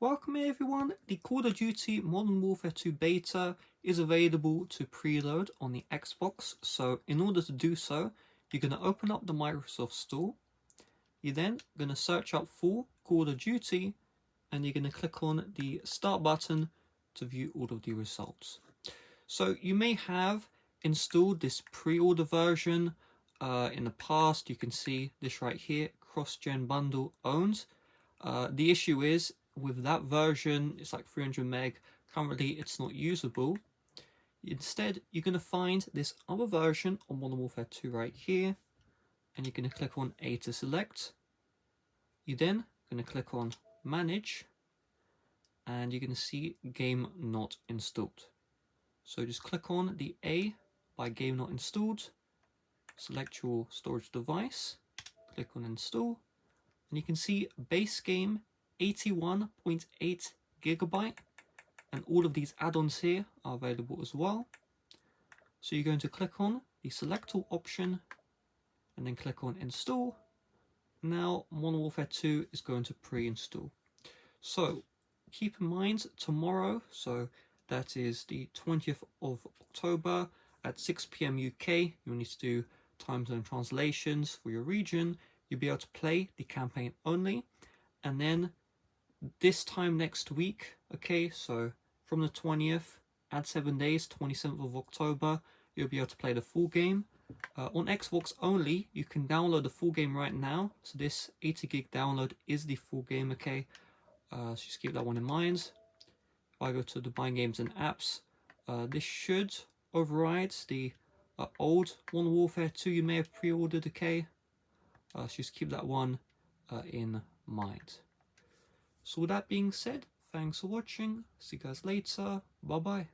Welcome everyone, the Call of Duty Modern Warfare 2 beta is available to preload on the Xbox, so in order to do so, you're going to open up the Microsoft Store, you're then going to search up for Call of Duty, and you're going to click on the Start button to view all of the results. So you may have installed this pre-order version in the past. You can see this right here, cross-gen bundle owned. The issue is with that version, it's like 300 meg. Currently, it's not usable. Instead, you're going to find this other version of Modern Warfare 2 right here, and you're going to click on A to select. You're then going to click on Manage, and you're going to see Game Not Installed. So just click on the A by Game Not Installed, select your storage device, click on Install, and you can see base game 81.8 gigabyte, and all of these add-ons here are available as well. So you're going to click on the select all option and then click on install. Now Modern Warfare 2 is going to pre-install. So keep in mind tomorrow, so that is the 20th of October at 6 PM UK, you'll need to do time zone translations for your region. You'll be able to play the campaign only, and then this time next week, okay, so from the 20th, add 7 days, 27th of October, you'll be able to play the full game. On Xbox only, you can download the full game right now, so this 80 gig download is the full game, okay, so just keep that one in mind. If I go to the Buy Games and Apps, this should override the old Modern Warfare 2 you may have pre-ordered, okay, so just keep that one in mind. So with that being said, thanks for watching, see you guys later, bye bye.